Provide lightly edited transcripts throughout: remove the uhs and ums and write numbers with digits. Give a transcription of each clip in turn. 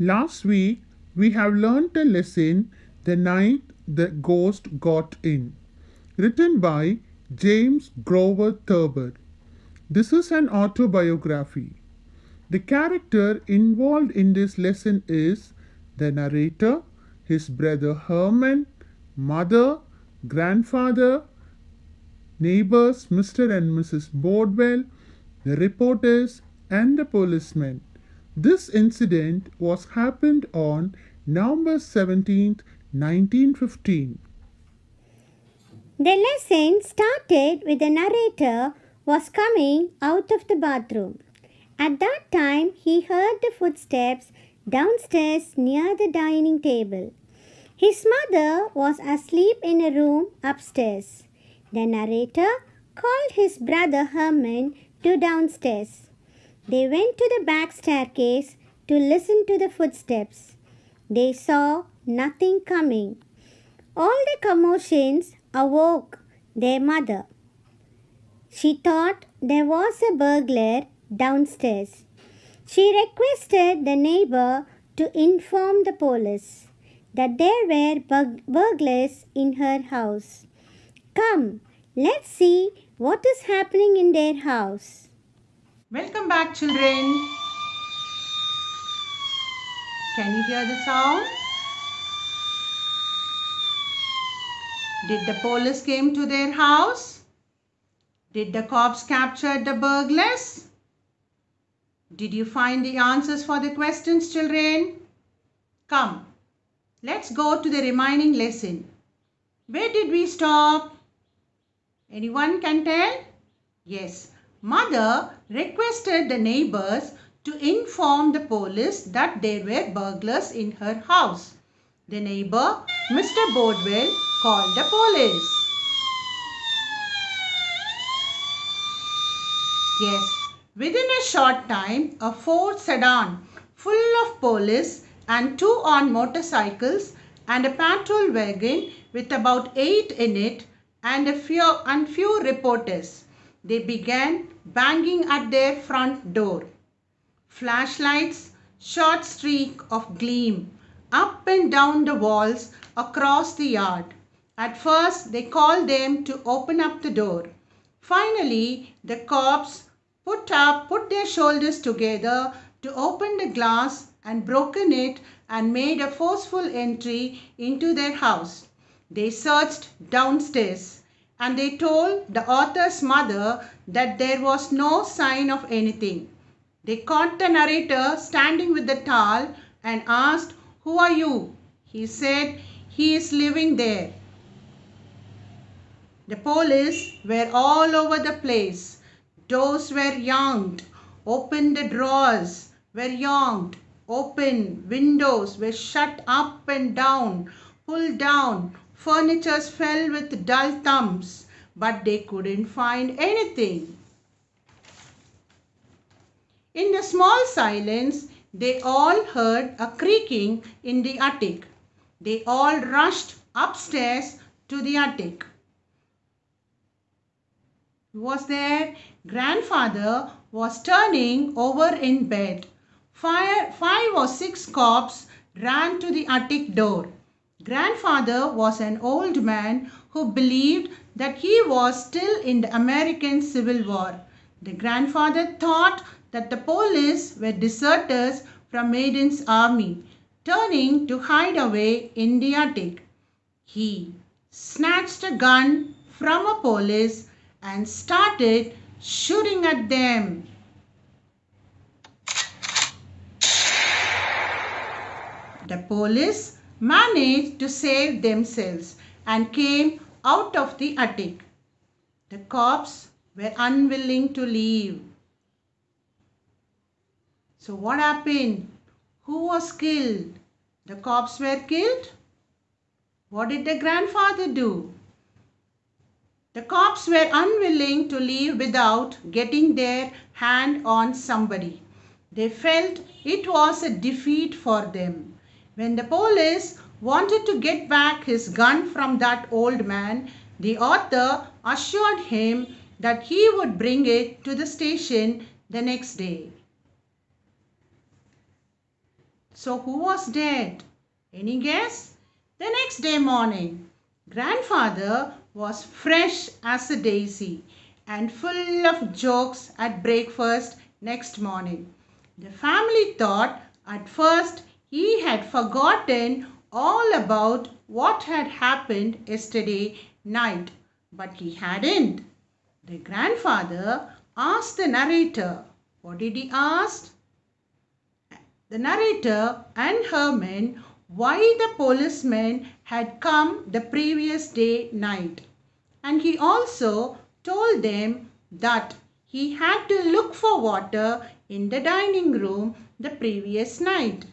Last week, we have learnt a lesson, The Night the Ghost Got In, written by James Grover Thurber. This is an autobiography. The character involved in this lesson is the narrator, his brother Herman, mother, grandfather, neighbors Mr. and Mrs. Bodwell, the reporters, and the policemen. This incident was happened on November 17th, 1915. The lesson started with the narrator was coming out of the bathroom. At that time, he heard the footsteps downstairs near the dining table. His mother was asleep in a room upstairs. The narrator called his brother Herman to downstairs. They went to the back staircase to listen to the footsteps. They saw nothing coming. All the commotions awoke their mother. She thought there was a burglar downstairs. She requested the neighbor to inform the police that there were burglars in her house. Come, let's see what is happening in their house. Welcome back, children. Can you hear the sound? Did the police came to their house? Did the cops capture the burglars? Did you find the answers for the questions, children? Come, let's go to the remaining lesson. Where did we stop? Anyone can tell? Yes, mother requested the neighbors to inform the police that there were burglars in her house. The neighbor, Mr. Bodwell, called the police. Yes, within a short time, a Ford sedan full of police and 2 on motorcycles and a patrol wagon with about 8 in it and a few reporters. They began banging at their front door. Flashlights shot streak of gleam up and down the walls across the yard. At first, they called them to open up the door. Finally, the cops put their shoulders together to open the glass and broken it and made a forceful entry into their house. They searched downstairs and they told the author's mother that there was no sign of anything. They caught the narrator standing with the towel and asked, "Who are you?" He said, "He is living there." The police were all over the place. Doors were yanked, open the drawers were yanked, open, windows were shut up and down, pulled down, furniture fell with dull thumps, but they couldn't find anything. In the small silence, they all heard a creaking in the attic. They all rushed upstairs to the attic. Who was there? Grandfather was turning over in bed. 5 or 6 cops ran to the attic door. Grandfather was an old man who believed that he was still in the American Civil War. The grandfather thought that the police were deserters from Maiden's army, turning to hide away in the attic. He snatched a gun from a police and started shooting at them. The police managed to save themselves and came out of the attic. The cops were unwilling to leave. So what happened? Who was killed? The cops were killed? What did the grandfather do? The cops were unwilling to leave without getting their hand on somebody. They felt it was a defeat for them. When the police wanted to get back his gun from that old man, the author assured him that he would bring it to the station the next day. So who was dead? Any guess? The next day morning, grandfather was fresh as a daisy and full of jokes at breakfast next morning. The family thought at first he had forgotten all about what had happened yesterday night, but he hadn't. The grandfather asked the narrator. What did he ask? The narrator and Herman why the policemen had come the previous day night. And he also told them that he had to look for water in the dining room the previous night,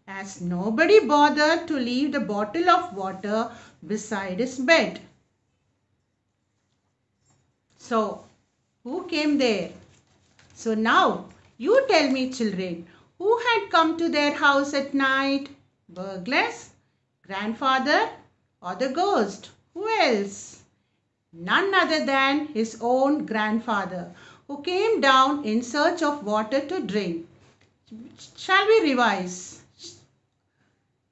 as nobody bothered to leave the bottle of water beside his bed. So, who came there? So now, you tell me children, who had come to their house at night? Burglars, grandfather, or the ghost? Who else? None other than his own grandfather, who came down in search of water to drink. Shall we revise?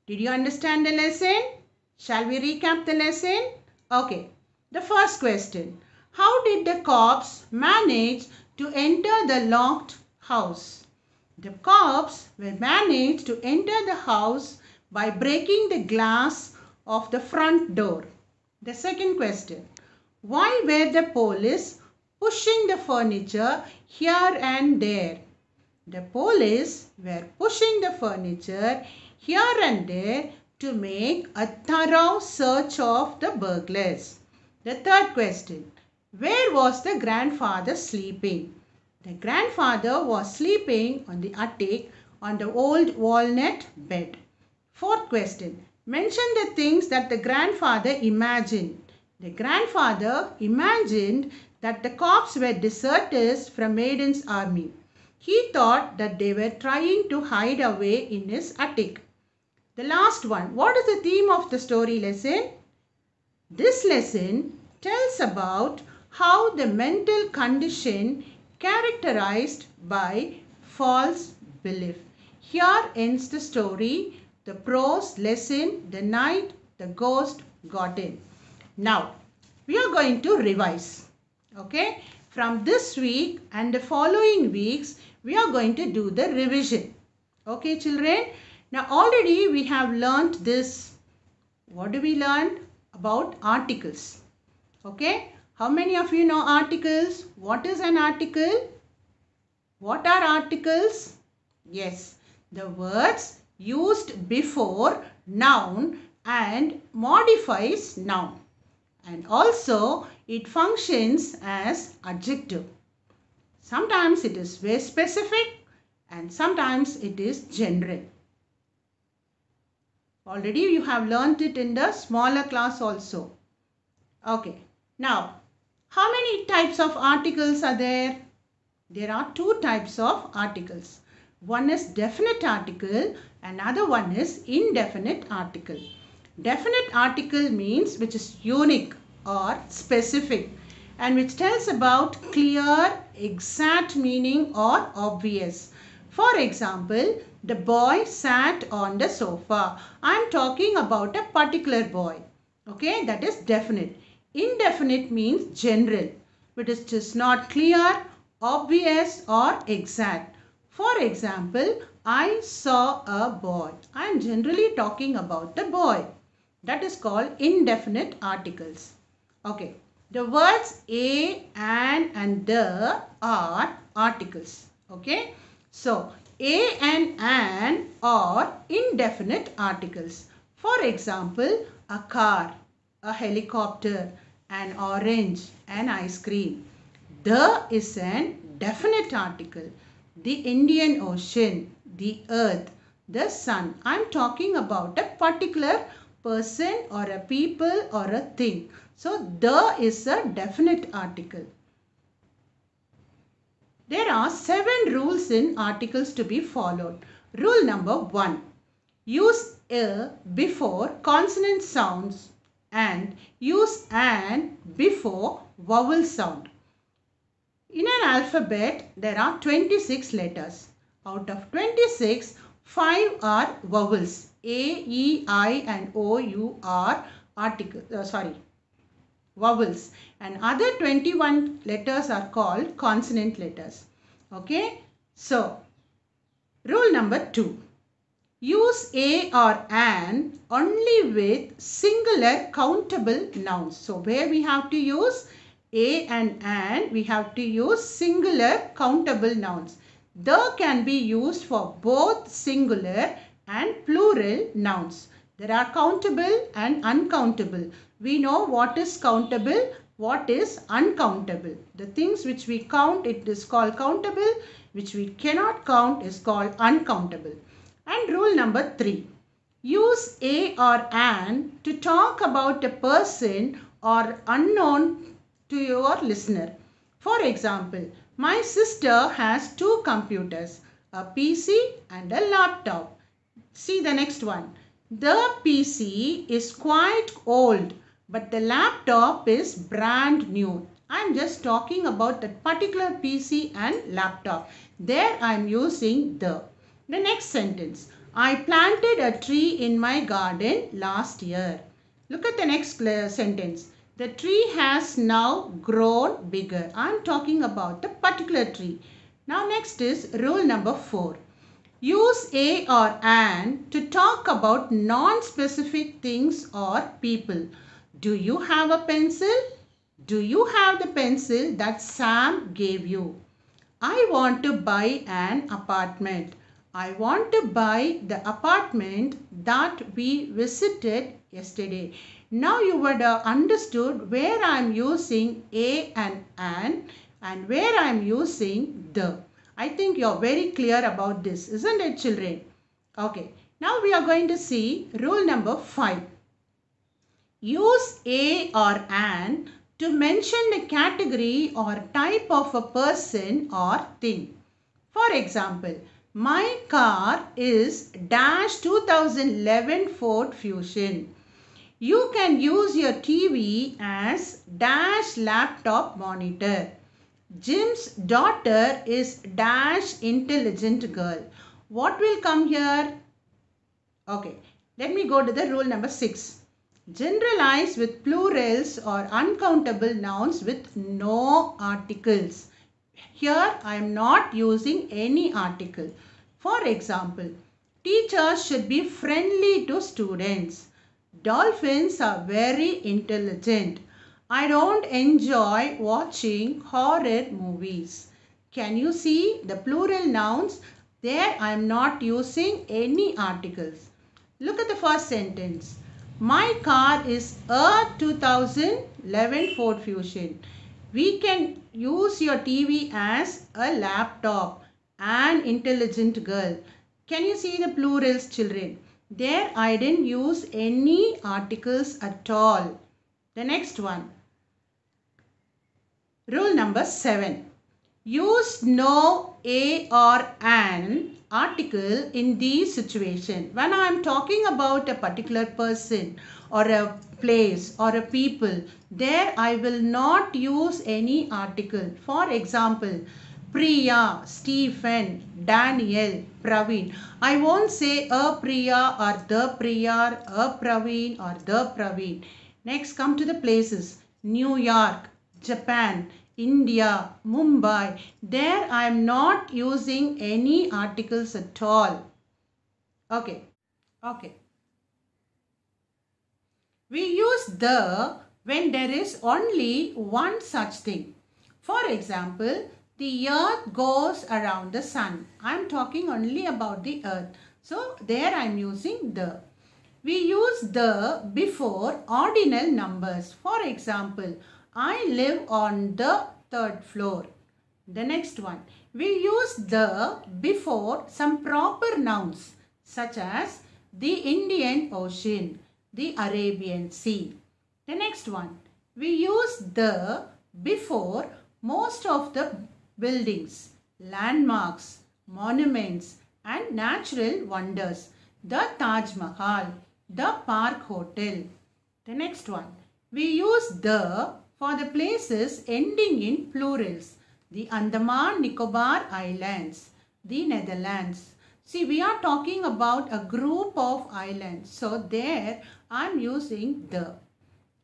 Did you understand the lesson? Shall we recap the lesson? Okay. The first question. How did the cops manage to enter the locked house? The cops were managed to enter the house by breaking the glass of the front door. The second question. Why were the police pushing the furniture here and there? The police were pushing the furniture here and there to make a thorough search of the burglars. The third question. Where was the grandfather sleeping? The grandfather was sleeping on the attic on the old walnut bed. Fourth question. Mention the things that the grandfather imagined. The grandfather imagined that the cops were deserters from Maiden's army. He thought that they were trying to hide away in his attic. The last one. What is the theme of the story lesson? This lesson tells about how the mental condition characterized by false belief. Here ends the story, the prose lesson, the night the ghost got in. Now, we are going to revise. Okay, from this week and the following weeks, we are going to do the revision. Okay, children. Now, already we have learnt this. What do we learn? About articles. Okay. How many of you know articles? What is an article? What are articles? Yes, the words used before noun and modifies noun. And also it functions as adjective. Sometimes it is very specific and sometimes it is general. Already you have learnt it in the smaller class also. Okay. Now, how many types of articles are there? There are two types of articles. One is definite article, another one is indefinite article. Definite article means which is unique or specific and which tells about clear, exact meaning or obvious. For example, the boy sat on the sofa. I am talking about a particular boy. Okay, that is definite. Indefinite means general, but it is not clear, obvious or exact. For example, I saw a boy. I am generally talking about the boy. That is called indefinite articles. Okay. The words a, and the are articles. Okay. So, a and an are indefinite articles. For example, a car, a helicopter, an orange, an ice cream. The is an definite article. The Indian Ocean, the earth, the sun. I am talking about a particular person or a people or a thing. So, the is a definite article. There are 7 rules in articles to be followed. Rule number 1. Use a before consonant sounds and use an before vowel sound. In an alphabet, there are 26 letters. Out of 26, 5 are vowels. A, E, I and O, U are vowels. And other 21 letters are called consonant letters. Okay. So, rule number 2. Use a or an only with singular countable nouns. So, where we have to use a and an, we have to use singular countable nouns. The can be used for both singular and plural nouns. There are countable and uncountable. We know what is countable, what is uncountable. The things which we count, it is called countable. Which we cannot count is called uncountable. And rule number 3. Use a or an to talk about a person or unknown to your listener. For example, my sister has 2 computers, a PC and a laptop. See the next one. The PC is quite old, but the laptop is brand new. I am just talking about that particular PC and laptop. There I am using the. The next sentence. I planted a tree in my garden last year. Look at the next sentence. The tree has now grown bigger. I am talking about the particular tree. Now next is rule number 4. Use a or an to talk about non-specific things or people. Do you have a pencil? Do you have the pencil that Sam gave you? I want to buy an apartment. I want to buy the apartment that we visited yesterday. Now you would have understood where I am using a and an and where I am using the. I think you are very clear about this, isn't it, children? Okay. Now we are going to see rule number 5. Use a or an to mention the category or type of a person or thing. For example, my car is dash 2011 Ford Fusion. You can use your TV as dash laptop monitor. Jim's daughter is dash intelligent girl. What will come here? Okay, let me go to the rule number 6. Generalize with plurals or uncountable nouns with no articles. Here I am not using any article. For example, teachers should be friendly to students. Dolphins are very intelligent. I don't enjoy watching horror movies. Can you see the plural nouns? There I am not using any articles. Look at the first sentence. My car is a 2011 Ford Fusion. We can use your TV as a laptop. An intelligent girl. Can you see the plurals, children? There I didn't use any articles at all. The next one. Rule number 7. Use no, a or an article in these situations. When I am talking about a particular person or a place or a people, there I will not use any article. For example, Priya, Stephen, Daniel, Praveen. I won't say a Priya or the Priya, a Praveen or the Praveen. Next, come to the places. New York, Japan, India, Mumbai. There I am not using any articles at all. Okay. We use the when there is only one such thing. For example, the earth goes around the sun. I am talking only about the earth. So, there I am using the. We use the before ordinal numbers. For example, I live on the 3rd floor. The next one. We use the before some proper nouns such as the Indian Ocean, the Arabian Sea. The next one. We use the before most of the buildings, landmarks, monuments and natural wonders. The Taj Mahal, the Park Hotel. The next one. We use the for the places ending in plurals. The Andaman Nicobar Islands, the Netherlands, See, we are talking about a group of islands. So there I am using the.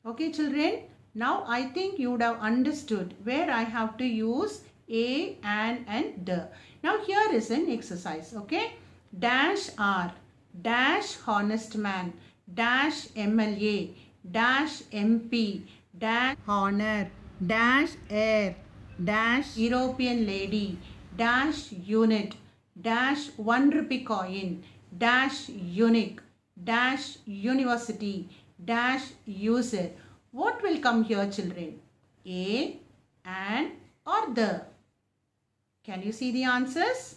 Okay, children. Now I think you would have understood where I have to use a, an and the. Now here is an exercise. Okay. Dash R, dash honest man, dash MLA, dash MP, dash honor, dash air, dash European lady, dash unit, dash 1 rupee coin, dash unique, dash university, dash user. What will come here, children? A, an or the? Can you see the answers?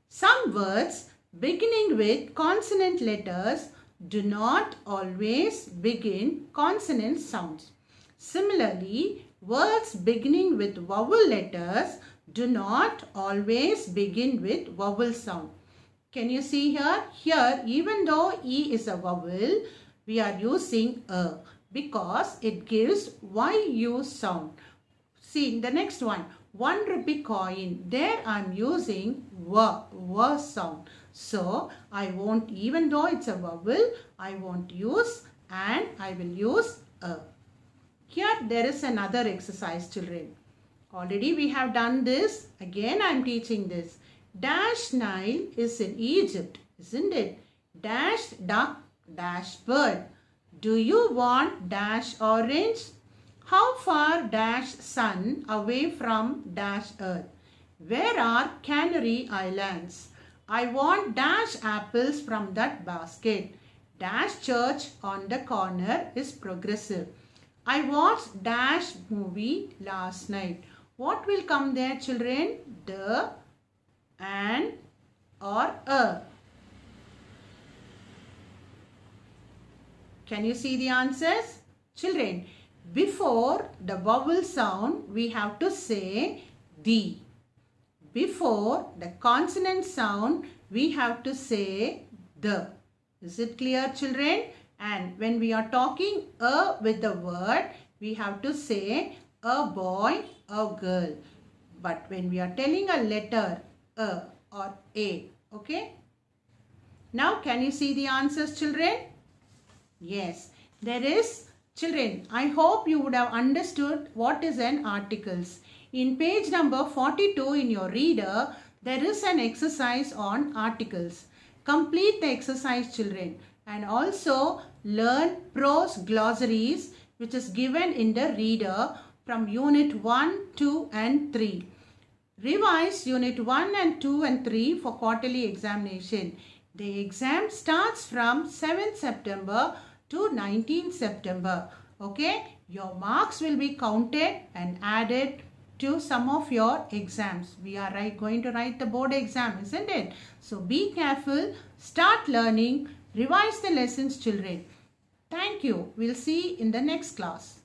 Some words beginning with consonant letters do not always begin consonant sounds. Similarly, words beginning with vowel letters do not always begin with vowel sound. Can you see here? Here, even though E is a vowel, we are using a because it gives YU sound. See the next one. 1 rupee coin. There I am using w sound. So I won't, even though it's a vowel, I won't use and I will use a. Here there is another exercise, children. Already we have done this. Again I am teaching this. Dash Nile is in Egypt, isn't it? Dash duck, dash bird. Do you want dash orange? How far dash sun away from dash earth? Where are Canary Islands? I want dash apples from that basket. Dash church on the corner is progressive. I watched dash movie last night. What will come there, children? The, an or a. Can you see the answers? Children, before the vowel sound, we have to say the. Before the consonant sound, we have to say the. Is it clear, children? And when we are talking a with the word, we have to say a boy, a girl. But when we are telling a letter, a or a, okay? Now, can you see the answers, children? Yes, there is. Children, I hope you would have understood what is an articles. In page number 42 in your reader, there is an exercise on articles. Complete the exercise, children, and also learn prose glossaries which is given in the reader from unit 1, 2 and 3. Revise unit 1 and 2 and 3 for quarterly examination. The exam starts from 7th September to 19th September. Okay, your marks will be counted and added to some of your exams. We are going to write the board exam, isn't it? So be careful, start learning, revise the lessons, children. Thank you. We'll see in the next class.